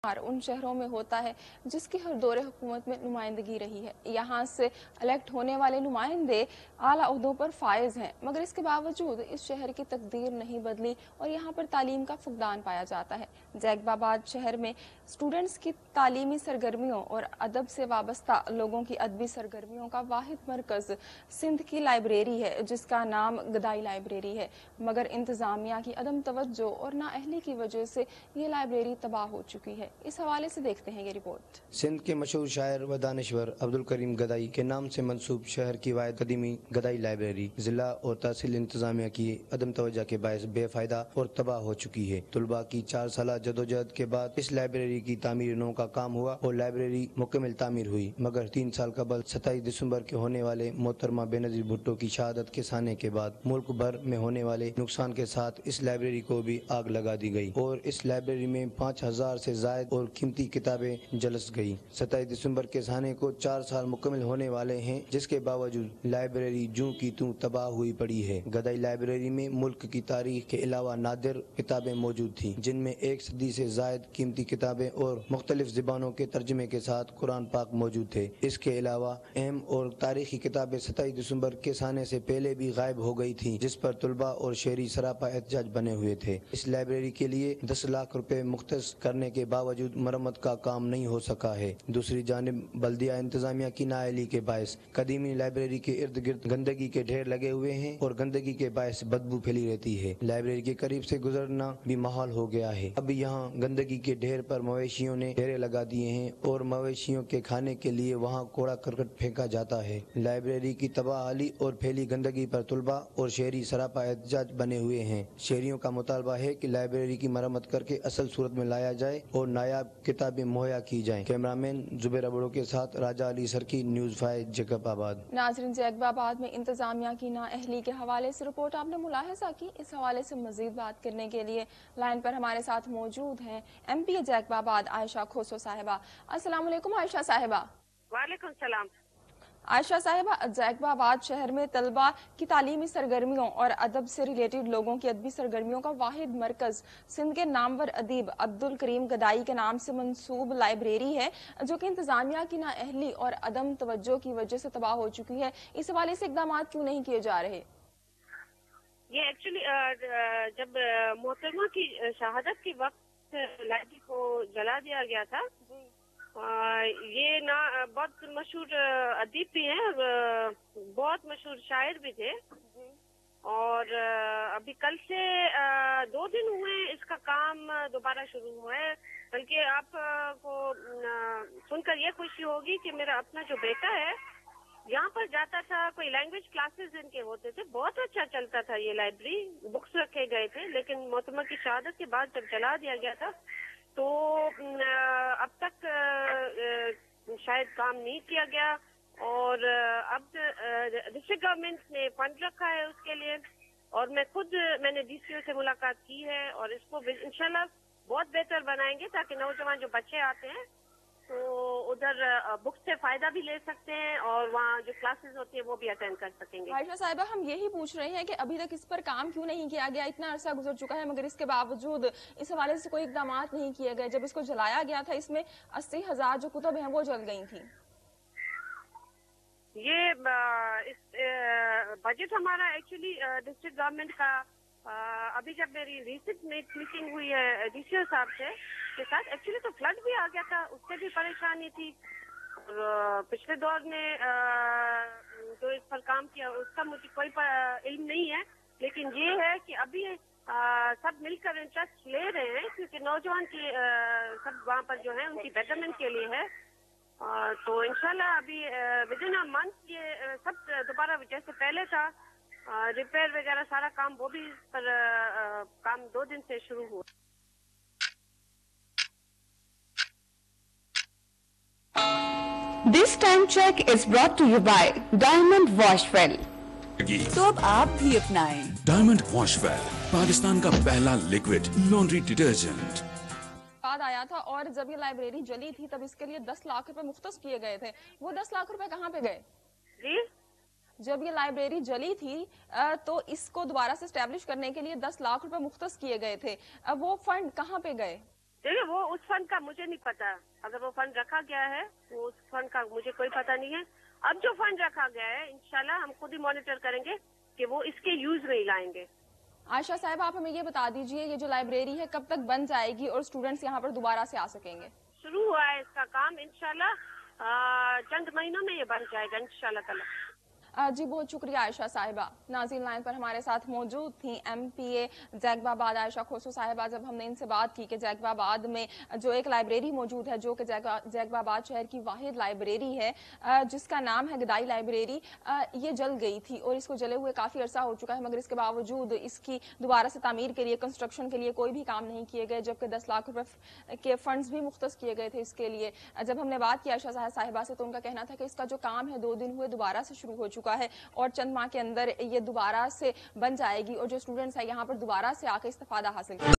उन शहरों में होता है जिसकी हर दौरे हुकूमत में नुमाइंदगी रही है। यहाँ से इलेक्ट होने वाले नुमाइंदे आला ओहदों पर फायज हैं, मगर इसके बावजूद इस शहर की तकदीर नहीं बदली और यहाँ पर तालीम का फुकदान पाया जाता है। जैकबाबाद शहर में स्टूडेंट्स की तालीमी सरगर्मियों और अदब से वाबस्ता लोगों की अदबी सरगर्मियों का वाहिद मरकज़ सिंध की लाइब्रेरी है, जिसका नाम गदाई लाइब्रेरी है, मगर इंतज़ामिया की अदम तवज्जो और नाअहली की वजह से ये लाइब्रेरी तबाह हो चुकी है। इस हवाले से देखते हैं ये रिपोर्ट। सिंध के मशहूर शायर व दानिश्वर अब्दुल करीम गदाई के नाम से मंसूब शहर की वाहिद कदीमी गदाई लाइब्रेरी जिला और तहसील इंतजामिया की अदम तवज्जो के बायस बेफायदा और तबाह हो चुकी है। तुलबा की 4 साल जदोजहद के बाद इस लाइब्रेरी की तामीर नौ का काम हुआ और लाइब्रेरी मुकम्मल तामीर हुई, मगर 3 साल कबल 27 दिसंबर के होने वाले मोहतरमा बेनज़ीर भुट्टो की शहादत के साने के बाद मुल्क भर में होने वाले नुकसान के साथ इस लाइब्रेरी को भी आग लगा दी गई और इस लाइब्रेरी में 5000 से जायद और कीमती किताबें जलस गई। 27 दिसंबर के साने को 4 साल मुकम्मल होने वाले हैं, जिसके बावजूद लाइब्रेरी जूं की तूं तबाह हुई पड़ी है। गदाई लाइब्रेरी में मुल्क की तारीख के अलावा नादिर किताबें मौजूद थी, जिनमें 1 सदी से जायद कीमती किताबें और मुख्तलिफ ज़बानों के तर्जमे के साथ कुरान पाक मौजूद थे। इसके अलावा अहम और तारीखी किताबें 27 दिसंबर के साने से पहले भी गायब हो गई थी, जिस पर तुलबा और शहरी सरापा एहतजाज बने हुए थे। इस लाइब्रेरी के लिए 10 लाख रुपए मुख्तस करने के बावजूद मरम्मत का काम नहीं हो सका है। दूसरी जानिब बल्दिया इंतजामिया की नाअहली के बायस कदीमी लाइब्रेरी के इर्द गिर्द गंदगी के ढेर लगे हुए हैं और गंदगी के बायस बदबू फैली रहती है। लाइब्रेरी के करीब से गुजरना भी माहौल हो गया है। अब यहाँ गंदगी के ढेर पर मवेशियों ने डेरे लगा दिए हैं और मवेशियों के खाने के लिए वहाँ कूड़ा करकट फेंका जाता है। लाइब्रेरी की तबाहली और फैली गंदगी पर तुलबा और शहरी सरापा एहतजाज बने हुए हैं। शहरियों का मुतालबा है कि लाइब्रेरी की मरम्मत करके असल सूरत में लाया जाए और नायाब किताबें मुहैया की जाएं। कैमरामैन जुबैर अबड़ो के साथ राजा अली सरकी, न्यूज़ 5 जैकबाबाद। नाज़रीन, जैकबाबाद में इंतजामिया की नाअहली के हवाले से रिपोर्ट आपने मुलाहिजा की। इस हवाले से मजीद बात करने के लिए लाइन पर हमारे साथ मौजूद हैं MP जैकबाबाद आयशा खोसो साहिबा। अस्सलाम वालेकुम आयशा साहिबा। वालेकुम सलाम। आयशा साहिबा, जैकबाबाद शहर में तलबा की तालीमी सरगर्मियों और अदब से रिलेटेड लोगों की अदबी सरगर्मियों का वाहिद मरकज़ सिंध के नामवर अदीब अब्दुल करीम गदाई के नाम से मंसूब लाइब्रेरी है, जो कि इंतजामिया की नाअहली और अदम तवज्जो की वजह से तबाह हो चुकी है। इस हवाले से इकदाम क्यों नहीं किए जा रहे? ये एक्चुअली जब मोहतरमा की शहादत के वक्त लाइब्रेरी को जला दिया गया था, ये ना बहुत मशहूर अदीब भी हैं और बहुत मशहूर शायर भी थे और अभी कल से 2 दिन हुए इसका काम दोबारा शुरू हुआ है। बल्कि आपको सुनकर ये खुशी होगी कि मेरा अपना जो बेटा है यहाँ पर जाता था, कोई लैंग्वेज क्लासेस इनके होते थे, बहुत अच्छा चलता था ये लाइब्रेरी, बुक्स रखे गए थे। लेकिन मोहतरमा की शहादत के बाद जब जला दिया गया था तो अब तक शायद काम नहीं किया गया और अब डिस्ट्रिक्ट गवर्नमेंट ने फंड रखा है उसके लिए और मैंने DCO से मुलाकात की है और इसको इंशाल्लाह बहुत बेहतर बनाएंगे ताकि नौजवान जो बच्चे आते हैं तो उधर बुक्स से फायदा भी ले सकते हैं और वहाँ जो क्लासेस होती है वो भी अटेंड कर सकेंगे। आयशा साहिबा, हम यही पूछ रहे हैं कि अभी तक इस पर काम क्यों नहीं किया गया? इतना अरसा गुजर चुका है मगर इसके बावजूद इस हवाले से कोई इकदाम नहीं किए गए। जब इसको जलाया गया था इसमें 80,000 जो कुतुब हैं वो जल गई थी। ये बजट हमारा एक्चुअली डिस्ट्रिक्ट गवर्नमेंट का अभी जब मेरी रिसेंट मीटिंग हुई है DCO साहब के साथ, एक्चुअली तो फ्लड भी आ गया था, उससे भी परेशानी थी और पिछले दौर में जो इस पर काम किया उसका मुझे कोई इल्म नहीं है। लेकिन ये है कि अभी सब मिलकर इंटरेस्ट ले रहे हैं क्योंकि नौजवान की सब वहाँ पर जो है उनकी बेटरमेंट के लिए है। तो इंशाल्लाह अभी विद इन अ मंथ ये सब दोबारा जैसे पहले था रिपेयर वगैरह सारा काम वो भी पर काम 2 दिन से शुरू हुआ। This time check is brought to you by Diamond Washwell। तो अब आप भी अपनाएं डायमंड वॉशवेल, पाकिस्तान का पहला लिक्विड लॉन्ड्री डिटर्जेंट। बाद आया था और जब ये लाइब्रेरी जली थी तब इसके लिए 10 लाख रुपए मुख्तस किए गए थे। वो 10 लाख रुपए कहाँ पे गए? जी, जब ये लाइब्रेरी जली थी तो इसको दोबारा से एस्टेब्लिश करने के लिए 10 लाख रुपए मुख्तस किए गए थे, अब वो फंड कहाँ पे गए? देखिए वो उस फंड का मुझे नहीं पता, अगर वो फंड रखा गया है वो उस फंड का मुझे कोई पता नहीं है। अब जो फंड रखा गया है इंशाल्लाह हम खुद ही मॉनिटर करेंगे कि वो इसके यूज में ही लाएंगे। आयशा साहब, आप हमें ये बता दीजिए, ये जो लाइब्रेरी है कब तक बन जाएगी और स्टूडेंट्स यहाँ पर दोबारा से आ सकेंगे? शुरू हुआ है इसका काम, इंशाल्लाह चंद महीनों में ये बन जाएगा इंशाल्लाह ताला। जी बहुत शुक्रिया आयशा साहिबा। नाज़रीन, लाइन पर हमारे साथ मौजूद थी MPA जैकबाबाद आयशा खोसो साहिबा। जब हमने इनसे बात की कि जैकबाबाद में जो एक लाइब्रेरी मौजूद है, जो कि जैकबाबाद शहर की वाहिद लाइब्रेरी है जिसका नाम है गदाई लाइब्रेरी, ये जल गई थी और इसको जले हुए काफ़ी अरसा हो चुका है, मगर इसके बावजूद इसकी दोबारा से तामीर के लिए, कंस्ट्रक्शन के लिए कोई भी काम नहीं किए गए, जबकि 10 लाख रुपए के फंड्स भी मुख्तस किए गए थे इसके लिए। जब हमने बात की आयशा साहिबा से तो उनका कहना था कि इसका जो काम है 2 दिन हुए दोबारा से शुरू हो चुका है और चंद माह के अंदर ये दोबारा से बन जाएगी और जो स्टूडेंट्स है यहाँ पर दोबारा से आकर इस्तेफादा हासिल